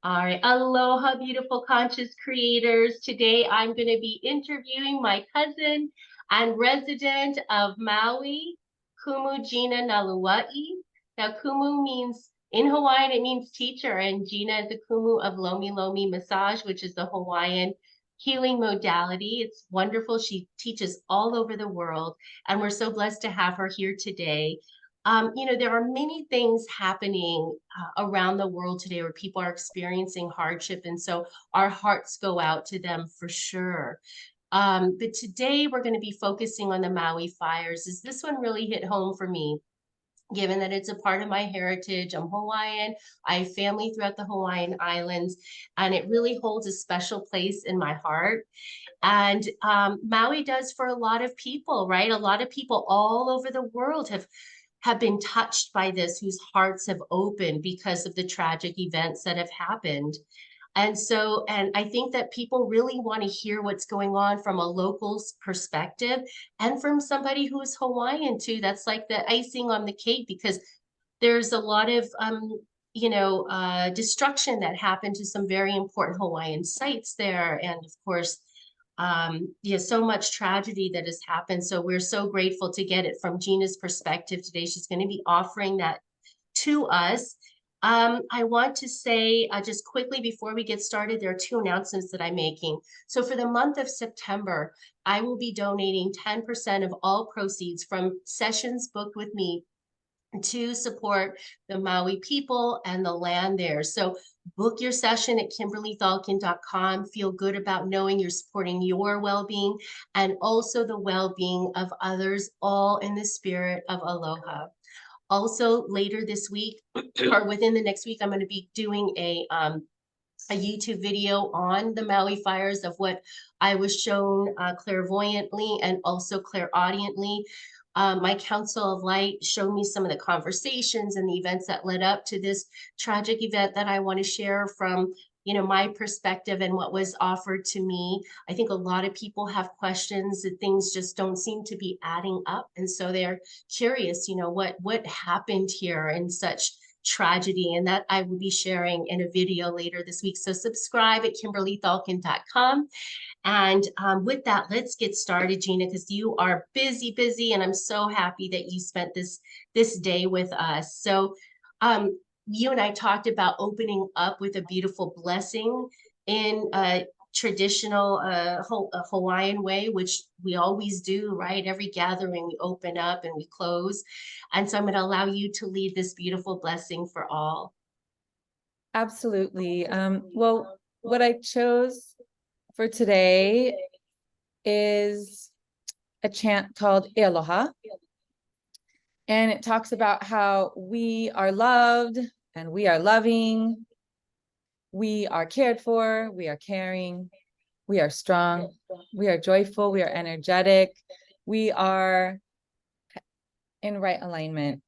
All right. Aloha, beautiful conscious creators. Today I'm going to be interviewing my cousin and resident of Maui, Kumu Jeana Naluai. Now, Kumu means, in Hawaiian, it means teacher, and Jeana is the Kumu of Lomi Lomi massage, which is the Hawaiian healing modality. It's wonderful. She teaches all over the world, and we're so blessed to have her here today. There are many things happening around the world today where people are experiencing hardship. And so our hearts go out to them for sure. But today we're going to be focusing on the Maui fires. As this one really hit home for me, given that it's a part of my heritage. I'm Hawaiian. I have family throughout the Hawaiian Islands, and it really holds a special place in my heart. And Maui does for a lot of people, right? A lot of people all over the world have been touched by this, whose hearts have opened because of the tragic events that have happened. And I think that people really want to hear what's going on from a local's perspective and from somebody who's Hawaiian too. That's like the icing on the cake because there's a lot of destruction that happened to some very important Hawaiian sites there. And of course, so much tragedy that has happened. So we're so grateful to get it from Gina's perspective today. She's going to be offering that to us. I want to say just quickly before we get started, there are two announcements that I'm making. So for the month of September, I will be donating 10% of all proceeds from sessions booked with me to support the Maui people and the land there. So book your session at kimberlythalkin.com. Feel good about knowing you're supporting your well-being and also the well-being of others, all in the spirit of aloha. Also, later this week or within the next week, I'm going to be doing a YouTube video on the Maui fires of what I was shown clairvoyantly and also clairaudiently. My Council of Light showed me some of the conversations and the events that led up to this tragic event that I want to share from, my perspective and what was offered to me. I think a lot of people have questions that things just don't seem to be adding up. And so they're curious, what happened here in such tragedy, and that I will be sharing in a video later this week. So subscribe at kimberlythalkin.com. And with that, let's get started, Gina, because you are busy, and I'm so happy that you spent this day with us. So you and I talked about opening up with a beautiful blessing in a traditional Hawaiian way, which we always do, right? Every gathering, we open up and we close. And so I'm going to allow you to lead this beautiful blessing for all. Absolutely. Well, what I chose for today is a chant called Aloha. And it talks about how we are loved and we are loving. We are cared for, we are caring, we are strong, we are joyful, we are energetic, we are in right alignment.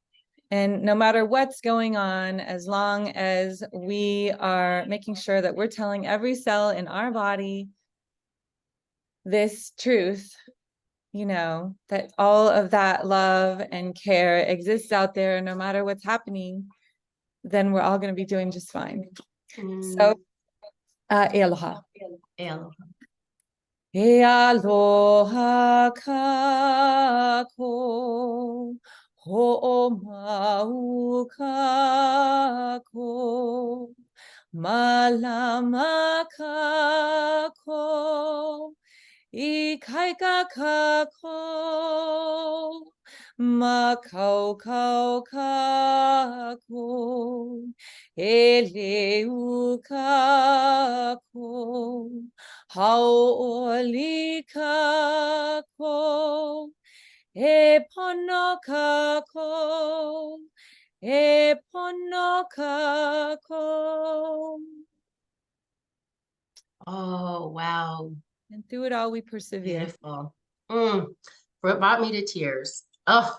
And no matter what's going on, as long as we are making sure that we're telling every cell in our body this truth, that all of that love and care exists out there, no matter what's happening, then we're all going to be doing just fine. So, aloha. Aloha. E aloha kako, ho'omau kako, malama kako, ikaika kako, makau kau kako, eleu kako, hau'oli kako, e pono kako, e pono kako. Oh, wow. And through it all, we persevere. Beautiful. It brought me to tears. Oh,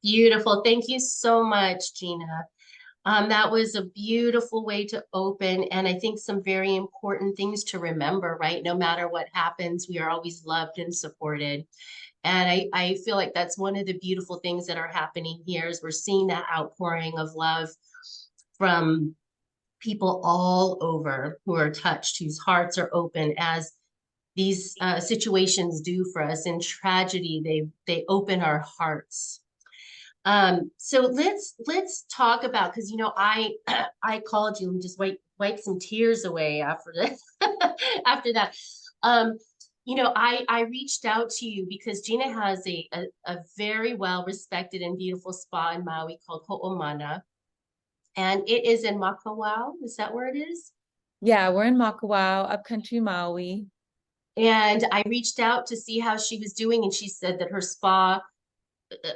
beautiful. Thank you so much, Gina. That was a beautiful way to open, and I think some very important things to remember, right? No matter what happens, we are always loved and supported. And I feel like that's one of the beautiful things that are happening here is we're seeing that outpouring of love from people all over who are touched, whose hearts are open as these situations do for us in tragedy. They open our hearts. So let's talk about, because you know I called you and just wipe some tears away after this after that. You know, I reached out to you because Gina has a very well respected and beautiful spa in Maui called Ho'omana, and it is in Makawao. Is that where it is? Yeah, we're in Makawao, upcountry Maui. And I reached out to see how she was doing, and she said that her spa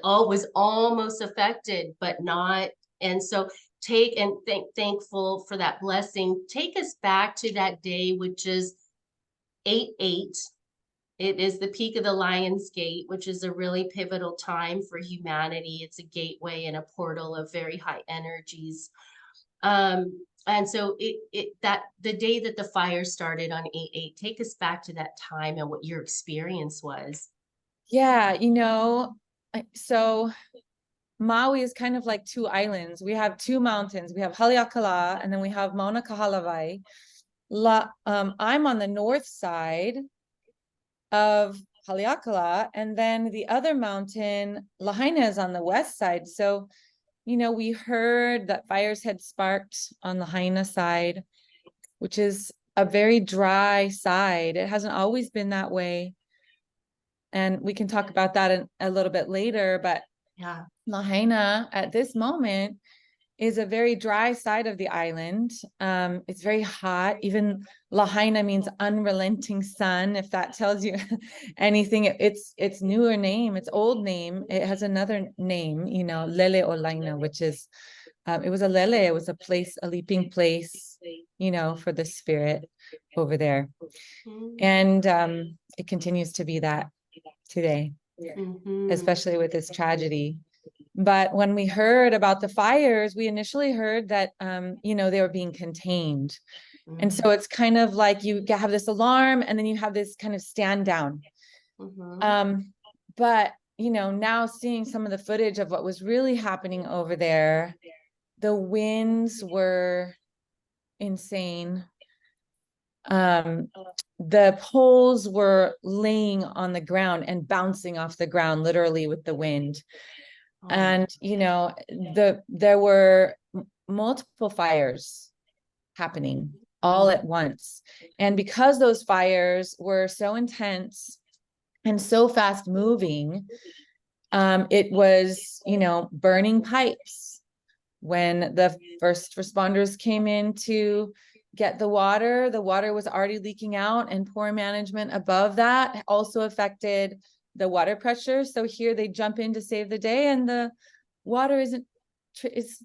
was almost affected, but not. And so thankful for that blessing. Take us back to that day, which is 8/8. It is the peak of the Lion's Gate, which is a really pivotal time for humanity. It's a gateway and a portal of very high energies. And so that the day that the fire started on 8/8, take us back to that time and what your experience was. Yeah, you know, so Maui is kind of like two islands. We have two mountains. We have Haleakala, and then we have Mauna Kahalawai. I'm on the north side of Haleakala, and then the other mountain, Lahaina, is on the west side. So, you know, we heard that fires had sparked on Lahaina side, which is a very dry side. It hasn't always been that way. And we can talk about that a little bit later, but Yeah. Lahaina at this moment is a very dry side of the island. It's very hot. Even Lahaina means unrelenting sun, if that tells you anything. Its newer name, its old name, it has another name, you know, Lele Olaina, which is it was a lele, it was a place, a leaping place, you know, for the spirit over there. And it continues to be that today, especially with this tragedy. But when we heard about the fires, we initially heard that, you know, they were being contained. And so it's kind of like you have this alarm and then you have this kind of stand down. But, you know, now seeing some of the footage of what was really happening over there, the winds were insane. The poles were laying on the ground and bouncing off the ground, literally with the wind. And, you know, there were multiple fires happening all at once. And because those fires were so intense and so fast moving, it was, you know, burning pipes. When the first responders came in to get the water was already leaking out, and poor management above that also affected the water pressure. So here they jump in to save the day, and the water is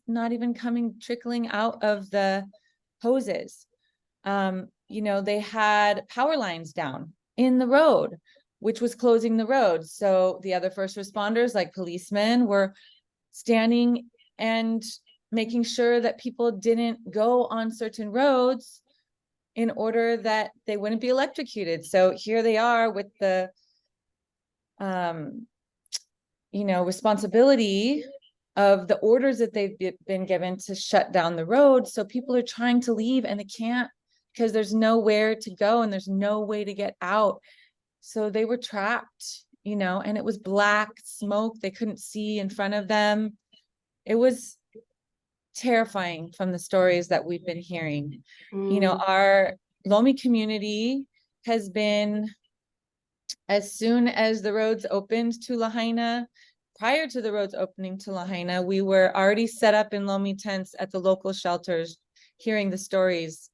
not even trickling out of the hoses. You know, they had power lines down in the road, which was closing the road. So the other first responders, like policemen, were standing and making sure that people didn't go on certain roads in order that they wouldn't be electrocuted. So here they are with the you know, responsibility of the orders that they've been given to shut down the road. So people are trying to leave and they can't, because there's nowhere to go and there's no way to get out. So they were trapped, you know, and it was black smoke. They couldn't see in front of them. It was terrifying from the stories that we've been hearing. You know, our Lomi community has been, as soon as the roads opened to Lahaina, prior to the roads opening to Lahaina, we were already set up in Lomi tents at the local shelters, hearing the stories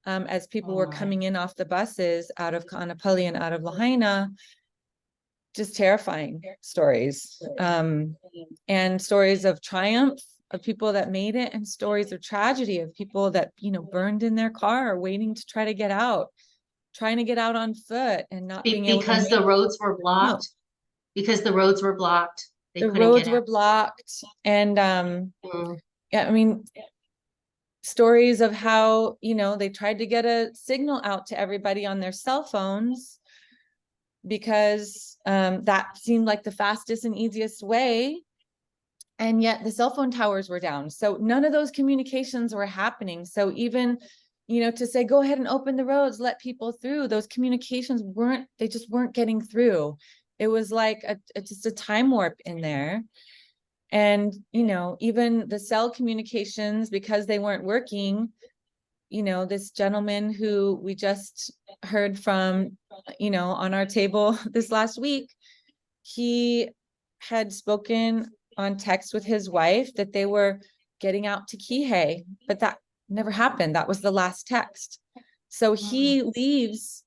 as people were coming in off the buses out of Kaanapali and out of Lahaina. Just terrifying stories, and stories of triumph of people that made it, and stories of tragedy of people that, you know, burned in their car waiting to try to get out, trying to get out on foot and not being able to because the roads were blocked. Because the roads were blocked. The roads were blocked. And yeah, I mean, stories of how, you know, they tried to get a signal out to everybody on their cell phones because that seemed like the fastest and easiest way. And yet the cell phone towers were down. So none of those communications were happening. So even, to say, go ahead and open the roads, let people through, those communications they just weren't getting through. It was like just a time warp in there. And, even the cell communications, because they weren't working, this gentleman who we just heard from, on our table this last week, he had spoken on text with his wife that they were getting out to Kihei, but that never happened. That was the last text. So he leaves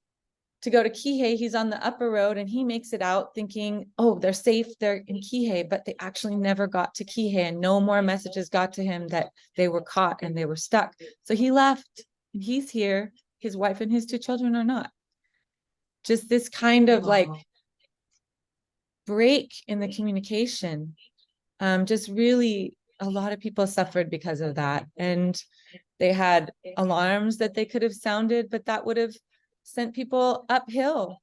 to go to Kihei. He's on the upper road and he makes it out thinking, oh, they're safe, they're in Kihei, but they actually never got to Kihei, and no more messages got to him that they were caught and they were stuck. So he left and he's here. His wife and his 2 children are not. Just this kind of like break in the communication. Just really, a lot of people suffered because of that. And they had alarms that they could have sounded, but that would have sent people uphill.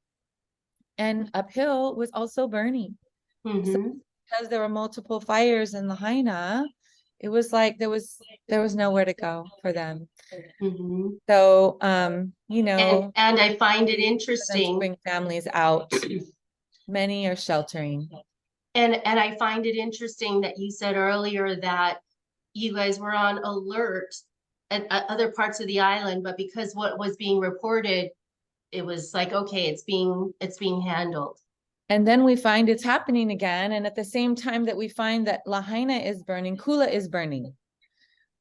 And uphill was also burning. So because there were multiple fires in Lahaina, it was like there was nowhere to go for them. So and I find it interesting, bring families out. Many are sheltering. And I find it interesting that you said earlier that you guys were on alert at other parts of the island, but because what was being reported, it was like, okay, it's being handled. And then we find it's happening again. And at the same time that we find that Lahaina is burning, Kula is burning.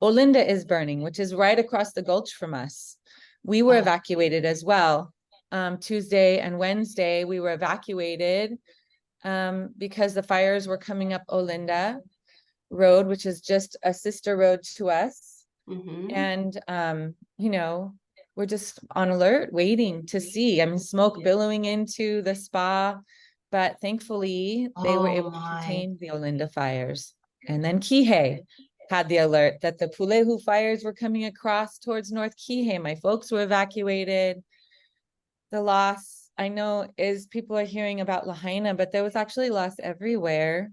Olinda is burning, which is right across the gulch from us. We were evacuated as well. Tuesday and Wednesday, we were evacuated because the fires were coming up Olinda Road, which is just a sister road to us. And, we're just on alert, waiting to see. I mean, smoke billowing into the spa, but thankfully they were able to contain the Olinda fires. And then Kihei had the alert that the Pulehu fires were coming across towards North Kihei. My folks were evacuated. The loss, I know, is people are hearing about Lahaina, but there was actually loss everywhere.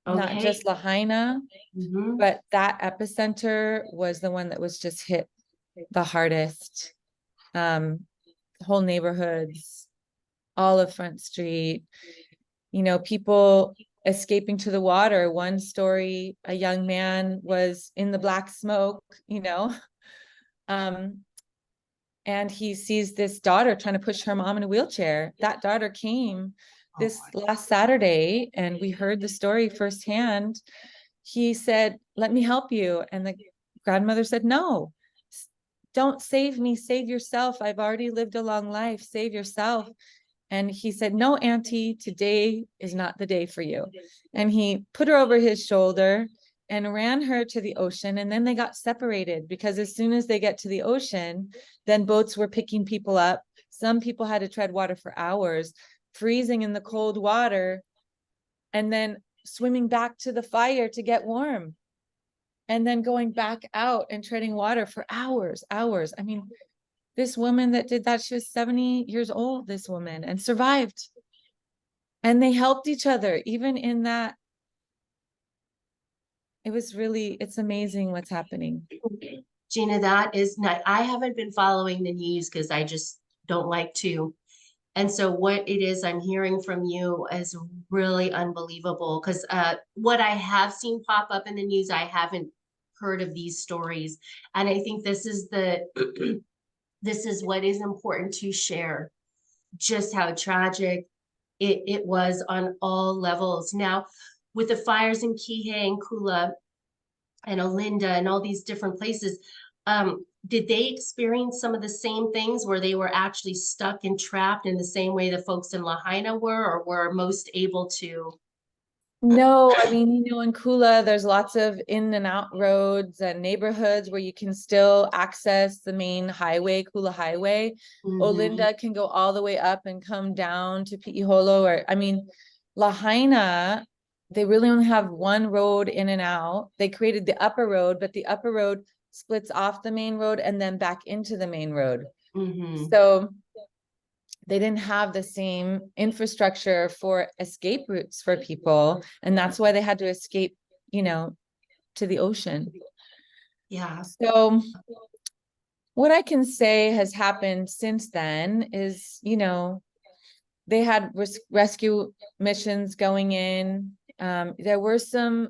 Not just Lahaina, but that epicenter was the one that was just hit the hardest. Whole neighborhoods, all of Front Street, people escaping to the water. One story, a young man was in the black smoke, and he sees this daughter trying to push her mom in a wheelchair. That daughter came this last Saturday, and we heard the story firsthand. He said, "Let me help you." And the grandmother said, "No, don't save me, save yourself. I've already lived a long life, save yourself." And he said, "No, Auntie, today is not the day for you." And he put her over his shoulder and ran her to the ocean. And then they got separated because as soon as they get to the ocean, then boats were picking people up. Some people had to tread water for hours, freezing in the cold water, and then swimming back to the fire to get warm. And then going back out and treading water for hours. I mean, this woman that did that, she was 70 years old, this woman, and survived. And they helped each other, even in that. It's amazing what's happening. Gina, that is not, I haven't been following the news because I just don't like to. And so what it is I'm hearing from you is really unbelievable because what I have seen pop up in the news, I haven't heard of these stories. And I think this is this is what is important to share, just how tragic it was on all levels. Now, with the fires in Kihei and Kula and Olinda and all these different places, did they experience some of the same things where they were actually stuck and trapped in the same way the folks in Lahaina were, or were most able to? No, I mean, in Kula, there's lots of in and out roads and neighborhoods where you can still access the main highway, Kula Highway. Olinda can go all the way up and come down to Pi'iholo, or, I mean, Lahaina, they really only have one road in and out. They created the upper road, but the upper road splits off the main road and then back into the main road. So they didn't have the same infrastructure for escape routes for people. And that's why they had to escape, you know, to the ocean. Yeah. So what I can say has happened since then is, you know, they had rescue missions going in. There were some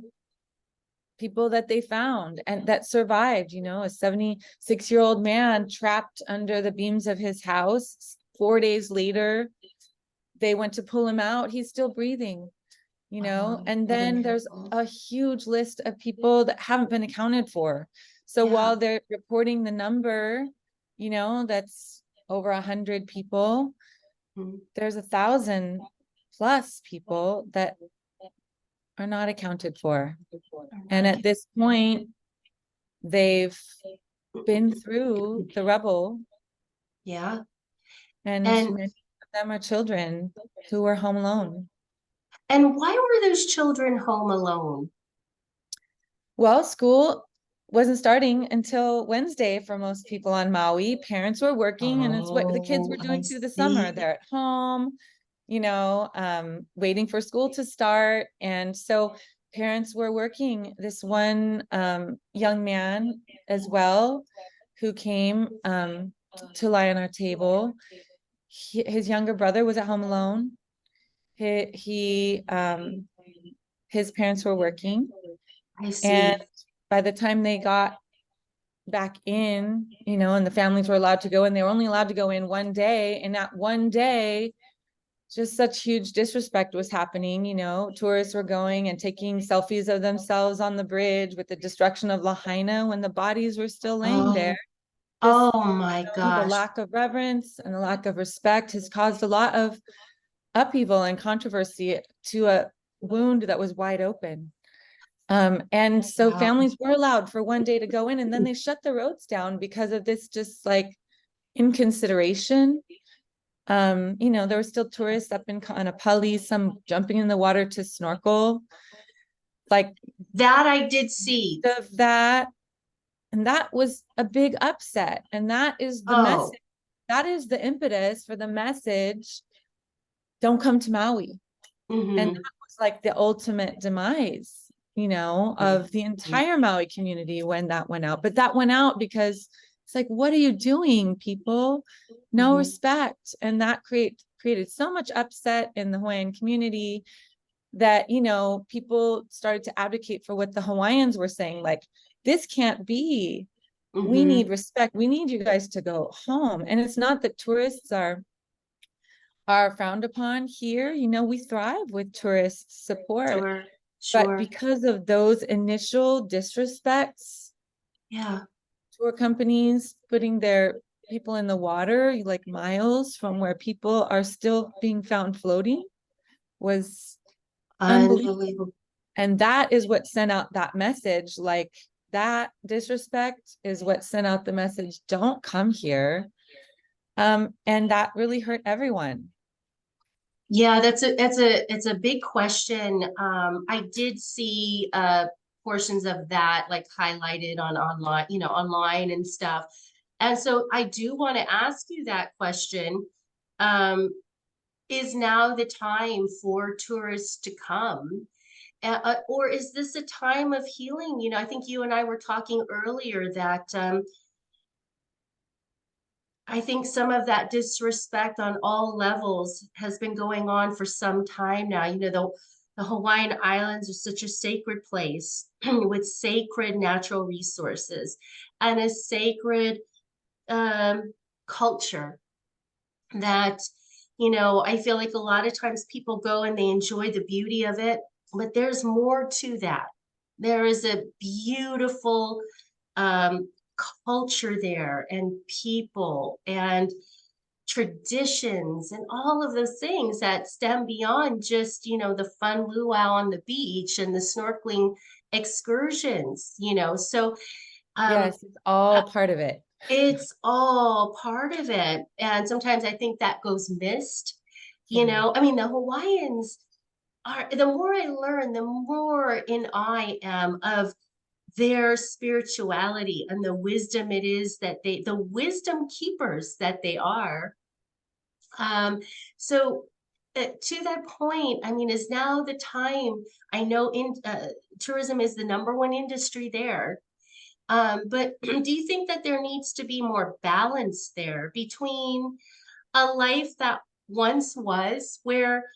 people that they found and that survived, you know, a 76-year-old man trapped under the beams of his house. 4 days later, they went to pull him out. He's still breathing, you know, Oh, and what a then there's miracle. a huge list of people that haven't been accounted for. So Yeah. while they're reporting the number, you know, that's over 100 people, Mhm. there's 1,000+ people that are not accounted for. Or And not. at this point, they've been through the rubble, Yeah. and And many of them are children who were home alone. why were those children home alone? Well, school wasn't starting until Wednesday for most people on Maui. Parents were working, and it's what the kids Oh, were doing I through the summer. see. They're at home, you know, waiting for school to start. And so parents were working. This one young man as well, who came to lie on our table. His younger brother was at home alone. His parents were working, I and see. by the time they got back in, you know, and the families were allowed to go in, they were only allowed to go in one day. And that one day, just such huge disrespect was happening. You know, tourists were going and taking selfies of themselves on the bridge with the destruction of Lahaina when the bodies were still laying there. Oh, Just, oh my you know, the gosh. lack of reverence and the lack of respect has caused a lot of upheaval and controversy to a wound that was wide open. And so Wow. families were allowed for one day to go in, and then they shut the roads down because of this just like inconsideration. You know, there were still tourists up in Kaanapali, some jumping in the water to snorkel, like That I did see. of that. And that was a big upset. And that is the Oh, message. That is the impetus for the message. Don't come to Maui. And that mm-hmm. was like the ultimate demise, you know, of the entire Maui community when that went out. But that went out because it's like, what are you doing, people? No Mm-hmm. respect. And that created so much upset in the Hawaiian community that, you know, people started to advocate for what the Hawaiians were saying, like, this can't be. We Mm-hmm. need respect. We need you guys to go home. And it's not that tourists are frowned upon here. You know, we thrive with tourist support, Sure, but sure. because of those initial disrespects, Yeah. tour companies putting their people in the water, like miles from where people are still being found floating, was unbelievable. Unbelievable. And that is what sent out that message. Like, that disrespect is what sent out the message, don't come here. And that really hurt everyone. Yeah, it's a big question. I did see portions of that like highlighted on online, you know, online and stuff. And so I do want to ask you that question. Um, is now the time for tourists to come? Or is this a time of healing? You know, I think you and I were talking earlier that I think some of that disrespect on all levels has been going on for some time now. You know, the Hawaiian Islands are such a sacred place with sacred natural resources and a sacred culture that, you know, I feel like a lot of times people go and they enjoy the beauty of it, but there's more to that. There is a beautiful um, culture there and people and traditions and all of those things that stem beyond just, you know, the fun luau on the beach and the snorkeling excursions, you know. So um, Yes, it's all part of it. it's all part of it. And sometimes I think that goes missed. You Yeah. know, I mean, the Hawaiians are, the more I learn, the more in awe I am of their spirituality and the wisdom it is that they, the wisdom keepers that they are. So to that point, I mean, is now the time? I know in tourism is the #1 industry there. But do you think that there needs to be more balance there between a life that once was where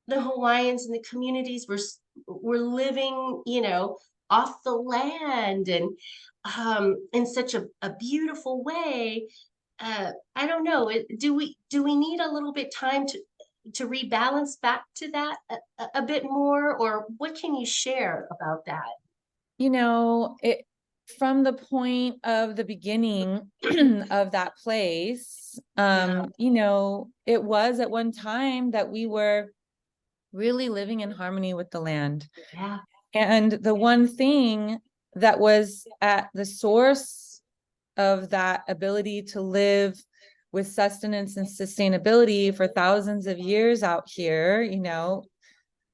the Hawaiians and the communities were living, you know, off the land and in such a beautiful way. I don't know. Do we need a little bit time to rebalance back to that a bit more, or what can you share about that? You know, it from the point of the beginning of that place, Yeah, you know, it was at one time that we were really living in harmony with the land. yeah. And the one thing that was at the source of that ability to live with sustenance and sustainability for thousands of years out here, you know,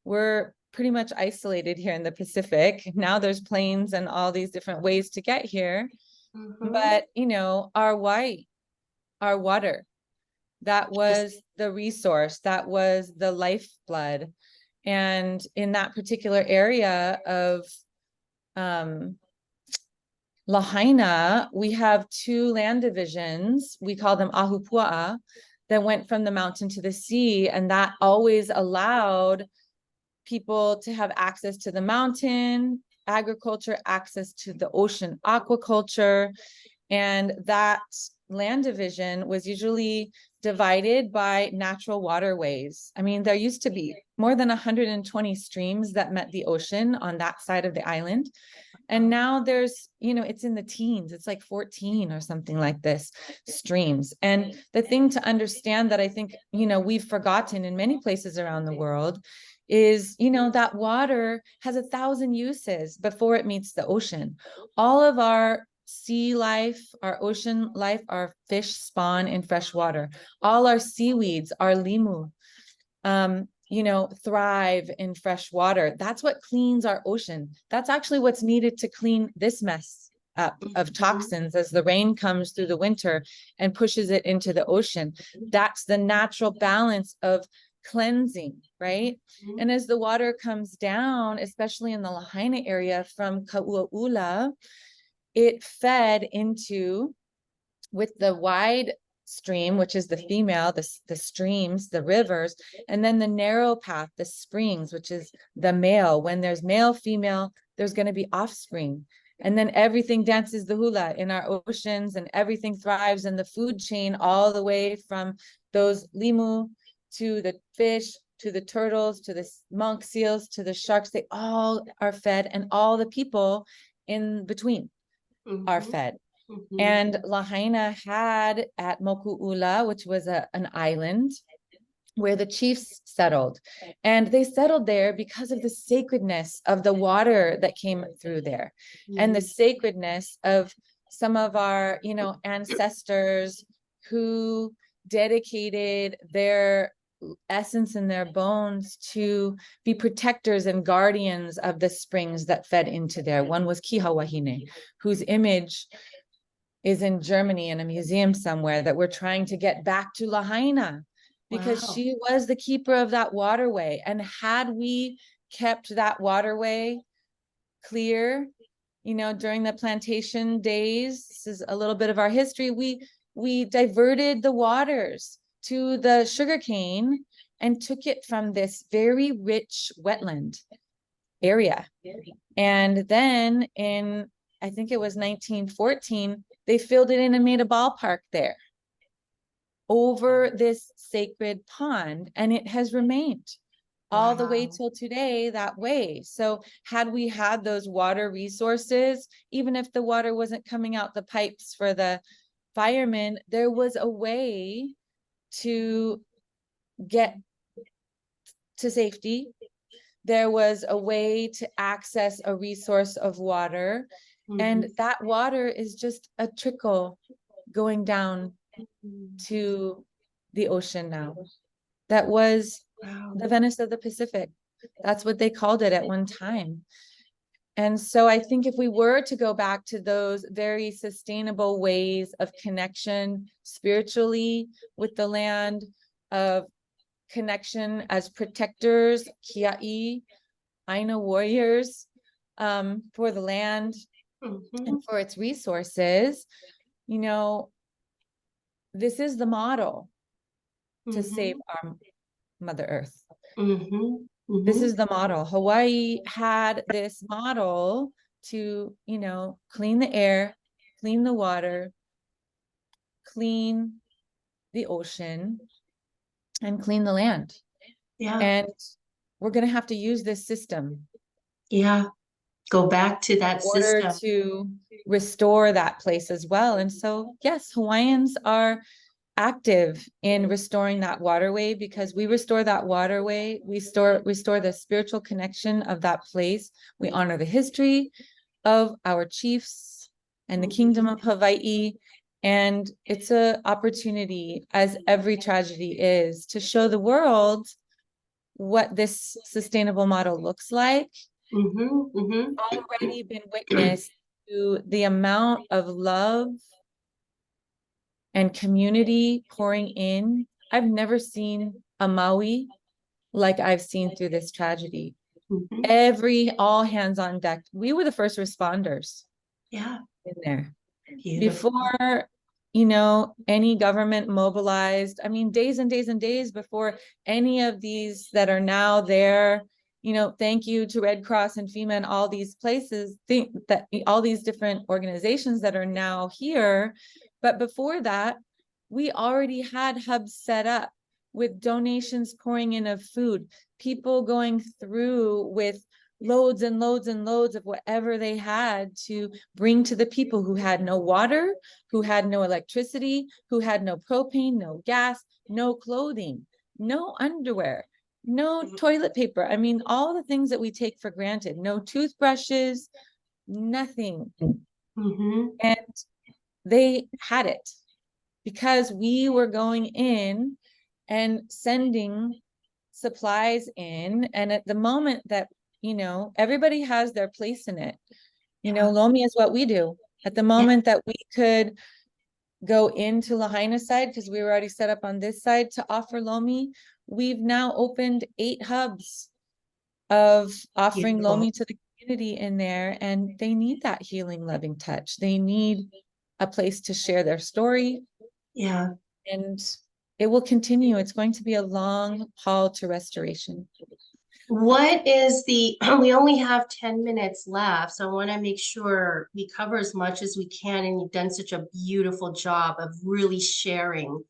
we're pretty much isolated here in the Pacific. Now there's planes and all these different ways to get here. Mm-hmm. But, you know, our water, that Yes. was the resource, that was the lifeblood. And in that particular area of Lahaina, we have two land divisions. We call them ahupua'a, that went from the mountain to the sea. And that always allowed people to have access to the mountain, agriculture, access to the ocean, aquaculture. And that land division was usually divided by natural waterways. I mean, there used to be more than 120 streams that met the ocean on that side of the island. And now there's, you know, it's in the teens, it's like 14 or something like this streams. And the thing to understand that I think, you know, we've forgotten in many places around the world is, you know, that water has 1,000 uses before it meets the ocean. All of our sea life, our ocean life, our fish spawn in fresh water. All our seaweeds, our limu, you know, thrive in fresh water. That's what cleans our ocean. That's actually what's needed to clean this mess up of toxins as the rain comes through the winter and pushes it into the ocean. That's the natural balance of cleansing, right? Mhm. And as the water comes down, especially in the Lahaina area from Kauaula, it fed into, with the wide stream, which is the female, the streams, the rivers, and then the narrow path, the springs, which is the male. When there's male, female, there's going to be offspring. And then everything dances the hula in our oceans, and everything thrives in the food chain, all the way from those limu to the fish, to the turtles, to the monk seals, to the sharks. They all are fed, and all the people in between are Mhm. fed. Mhm. And Lahaina had at Moku'ula, which was an island where the chiefs settled. And they settled there because of the sacredness of the water that came through there, and the Mhm. sacredness of some of our, you know, ancestors who dedicated their essence and their bones to be protectors and guardians of the springs that fed into there. One was Kihawahine, whose image is in Germany in a museum somewhere, that we're trying to get back to Lahaina, because Wow. she was the keeper of that waterway. And had we kept that waterway clear, you know, during the plantation days, this is a little bit of our history, we diverted the waters to the sugarcane and took it from this very rich wetland area. And then in, I think it was 1914, they filled it in and made a ballpark there over this sacred pond, and it has remained all the way Wow. till today that way. So had we had those water resources, even if the water wasn't coming out the pipes for the firemen, there was a way to get to safety. There was a way to access a resource of water, and Mhm. that water is just a trickle going down to the ocean now. That was Wow. the Venice of the Pacific. That's what they called it at one time. And so I think if we were to go back to those very sustainable ways of connection spiritually with the land, of connection as protectors, kia'i, Aina warriors, for the land and for its resources, you know, this is the model to save our Mother Earth. This is the model. Hawaii had this model to, you know, clean the air, clean the water, clean the ocean, and clean the land. Yeah. And we're going to have to use this system. Yeah. Go back to that in order system. to restore that place as well. And so, yes, Hawaiians are active in restoring that waterway, because we restore that waterway, we restore the spiritual connection of that place. We honor the history of our chiefs and the kingdom of Hawaii. And it's an opportunity, as every tragedy is, to show the world what this sustainable model looks like. Already been witnessed to the amount of love and community pouring in. I've never seen a Maui like I've seen through this tragedy. All hands on deck. We were the first responders. Yeah. In there. Beautiful. Before, you know, any government mobilized, I mean, days and days and days before any of these that are now there, you know, thank you to Red Cross and FEMA and all these places, think that all these different organizations that are now here. But before that, we already had hubs set up with donations pouring in of food, people going through with loads and loads and loads of whatever they had to bring to the people who had no water, who had no electricity, who had no propane, no gas, no clothing, no underwear, no toilet paper. I mean, all the things that we take for granted, no toothbrushes, nothing. And they had it because we were going in and sending supplies in. And at the moment that, you know, everybody has their place in it. You know, Lomi is what we do. At the moment that we could go into Lahaina side, because we were already set up on this side to offer Lomi, we've now opened 8 hubs of offering Lomi to the community in there. And they need that healing, loving touch. They need a place to share their story. Yeah. And it will continue. It's going to be a long haul to restoration. What is the, we only have 10 minutes left, so I want to make sure we cover as much as we can, and you've done such a beautiful job of really sharing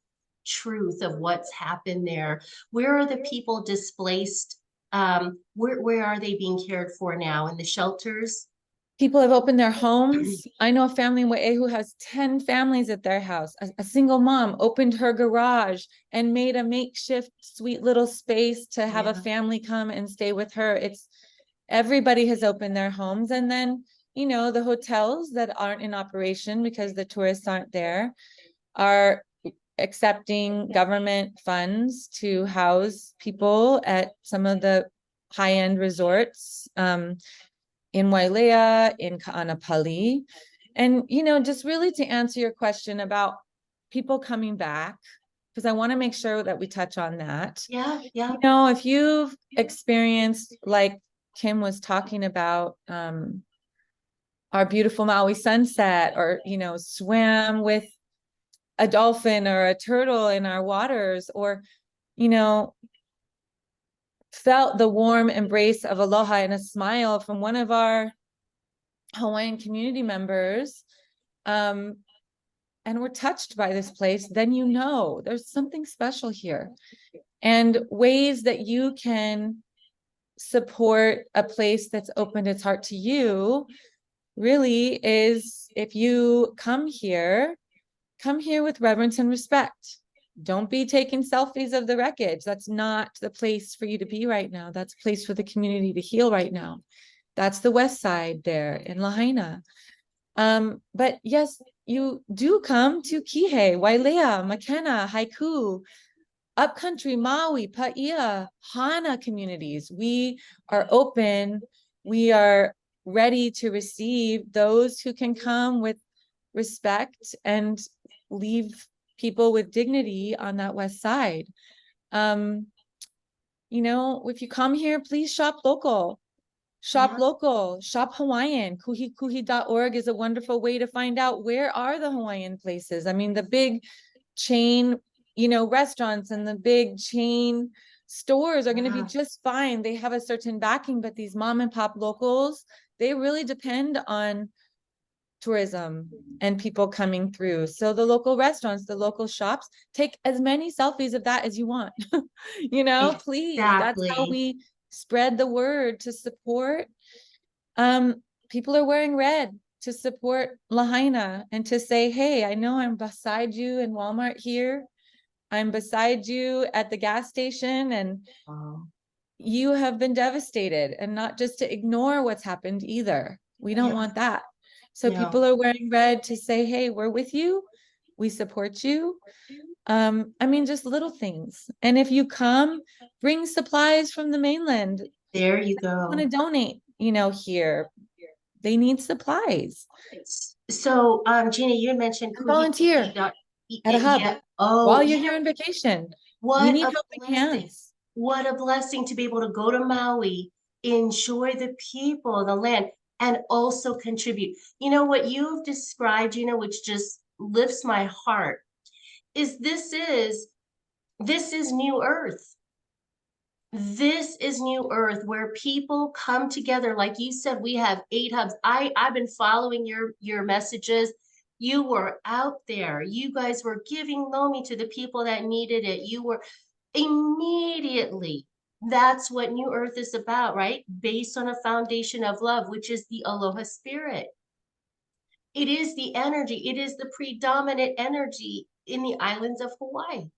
truth of what's happened there. Where are the people displaced? Where are they being cared for now? In the shelters? People have opened their homes. I know a family in Wai'ehu has 10 families at their house. A single mom opened her garage and made a makeshift sweet little space to have a family come and stay with her. It's everybody has opened their homes. And then, you know, the hotels that aren't in operation because the tourists aren't there are accepting government funds to house people at some of the high-end resorts. In Wailea, in Ka'anapali. And, you know, just really to answer your question about people coming back, because I want to make sure that we touch on that. Yeah. You know, if you've experienced, like Kim was talking about, our beautiful Maui sunset, or, you know, swam with a dolphin or a turtle in our waters, or, you know, felt the warm embrace of aloha and a smile from one of our Hawaiian community members, and we're touched by this place, then you know there's something special here. And ways that you can support a place that's opened its heart to you really is, if you come here with reverence and respect. Don't be taking selfies of the wreckage. That's not the place for you to be right now. That's a place for the community to heal right now. That's the west side there in Lahaina. But yes, you do come to Kihei, Wailea, Makena, Haiku, Upcountry, Maui, Paia, Hana communities. We are open. We are ready to receive those who can come with respect and leave people with dignity on that west side. You know, if you come here, please shop local. Shop Yeah. local, shop Hawaiian. Kuhikuhi.org is a wonderful way to find out where are the Hawaiian places. I mean, the big chain, you know, restaurants and the big chain stores are going to be Yeah. just fine. They have a certain backing, but these mom and pop locals, they really depend on tourism and people coming through. So the local restaurants, the local shops, take as many selfies of that as you want. You know, please. That's how Exactly. we spread the word to support. People are wearing red to support Lahaina and to say, hey, I know I'm beside you in Walmart here. I'm beside you at the gas station, and Wow. you have been devastated, and not just to ignore what's happened either. We don't Yeah. want that. So No. people are wearing red to say, hey, we're with you. We support you. I mean, just little things. And if you come, bring supplies from the mainland. There you I want go. to donate, you know, here. They need supplies. So, Gina, you mentioned And volunteer at a hub yeah. Oh, while you're yeah. here on vacation. We What need a helping blessing. hands. What a blessing to be able to go to Maui, enjoy the people, the land, and also contribute. You know what you've described, which just lifts my heart, is this is new earth. This is new earth where people come together. Like you said, we have 8 hubs. I've been following your messages. You were out there. You guys were giving Lomi to the people that needed it. You were immediately. That's what new earth is about, right? Based on a foundation of love, which is the aloha spirit. It is the energy. It is the predominant energy in the islands of Hawaii,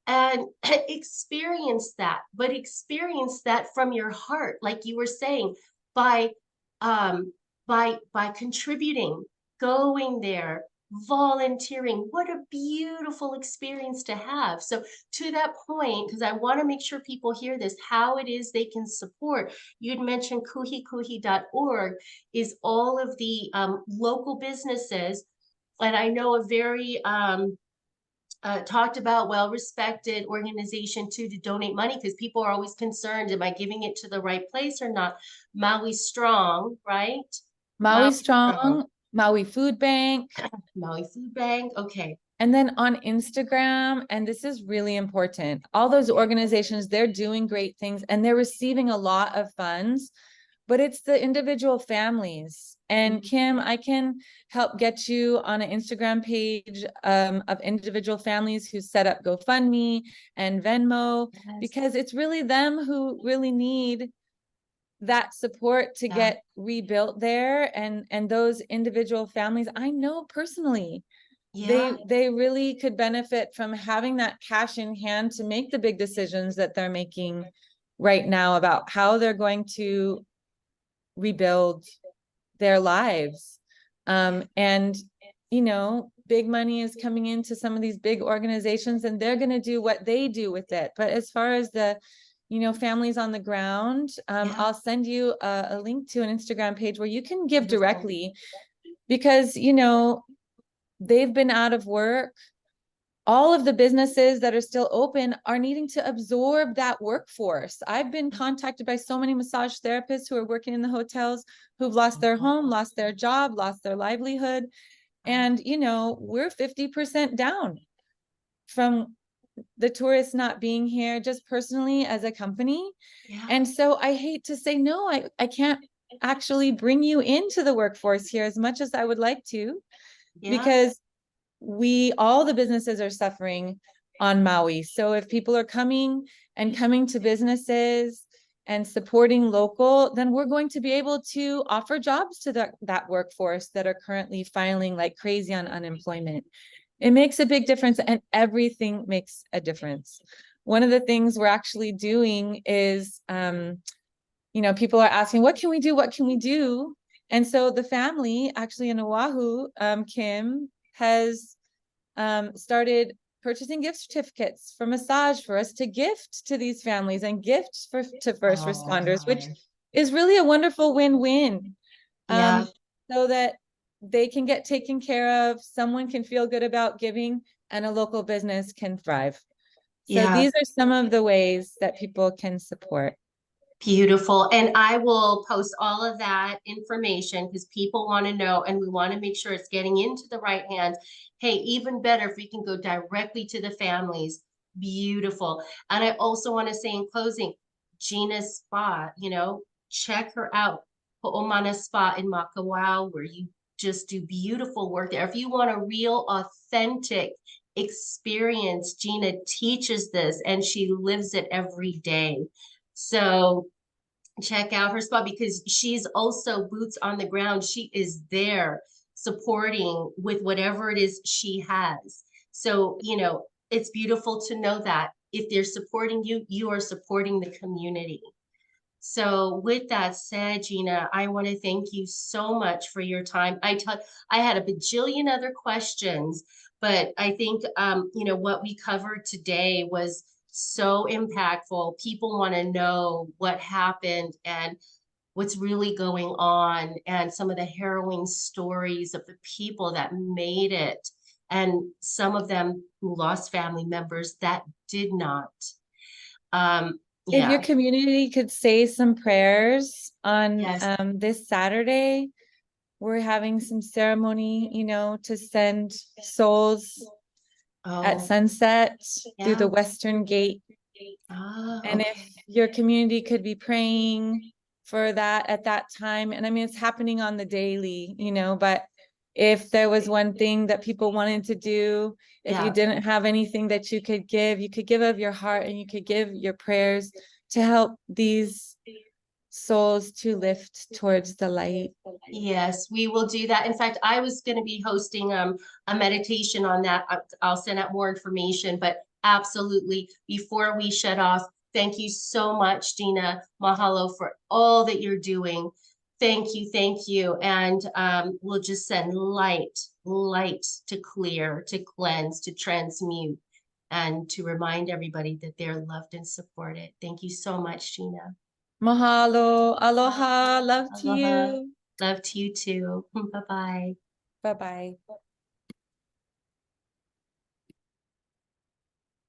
and experience that from your heart, like you were saying, by um by contributing, going there, volunteering. What a beautiful experience to have. So to that point, because I want to make sure people hear this, how it is they can support. You'd mentioned kuhikuhi.org is all of the local businesses, and I know a very talked about well-respected organization too, to donate money, because people are always concerned, am I giving it to the right place or not? Maui Strong, right? Maui Maui Strong. Strong, Maui Food Bank. Maui Food Bank. Okay. And then on Instagram, and this is really important, all those organizations, they're doing great things and they're receiving a lot of funds, but it's the individual families. And Kim, I can help get you on an Instagram page of individual families who set up GoFundMe and Venmo, Yes. because it's really them who really need that support to Yeah. get rebuilt there. And those individual families, I know personally, Yeah. they really could benefit from having that cash in hand to make the big decisions that they're making right now about how they're going to rebuild their lives. And you know, big money is coming into some of these big organizations and they're going to do what they do with it. But as far as the, you know, families on the ground, Yeah. I'll send you a link to an Instagram page where you can give Wonderful. directly, because you know, they've been out of work. All of the businesses that are still open are needing to absorb that workforce. I've been contacted by so many massage therapists who are working in the hotels, who've lost their home, lost their job, lost their livelihood. And, you know, we're 50% down from the tourists not being here, just personally as a company. Yeah. And so I hate to say, no, I can't actually bring you into the workforce here as much as I would like to, Yeah. because all the businesses are suffering on Maui. So if people are coming to businesses and supporting local, then we're going to be able to offer jobs to that workforce that are currently filing like crazy on unemployment. It makes a big difference, and everything makes a difference. One of the things we're actually doing is, you know, people are asking, what can we do? What can we do? And so the family actually in Oahu, Kim, has started purchasing gift certificates for massage for us to gift to these families and gifts to first responders, which is really a wonderful win-win. Yeah, So that they can get taken care of, someone can feel good about giving, and a local business can thrive. So yeah. these are some of the ways that people can support. Beautiful. And I will post all of that information because people want to know and we want to make sure it's getting into the right hands. Hey, even better if we can go directly to the families. Beautiful. And I also want to say in closing, Gina's Spa, check her out. Ho'omana Spa in Makawao, where you just do beautiful work there. If you want a real, authentic experience, Gina teaches this and she lives it every day. So check out her spot because she's also boots on the ground. She is there supporting with whatever it is she has. So, it's beautiful to know that if they're supporting you, you are supporting the community. So with that said, Gina, I want to thank you so much for your time. I had a bajillion other questions, but I think what we covered today was so impactful. People want to know what happened and what's really going on and some of the harrowing stories of the people that made it and some of them who lost family members that did not. If your Yeah. community could say some prayers on Yes. this Saturday, we're having some ceremony, to send souls at Oh, sunset through the yeah. Western Gate. Ah, And if okay. your community could be praying for that at that time, and I mean, it's happening on the daily, but if there was one thing that people wanted to do, if you Yeah. didn't have anything that you could give of your heart and you could give your prayers to help these souls to lift towards the light. Yes, we will do that. In fact, I was going to be hosting a meditation on that. I'll send out more information, but absolutely, before we shut off, thank you so much, Gina. Mahalo for all that you're doing. Thank you, thank you. And we'll just send light to clear, to cleanse, to transmute, and to remind everybody that they're loved and supported. Thank you so much, Gina. Mahalo, aloha, love to Aloha. you. Love to you too. Bye-bye. Bye-bye.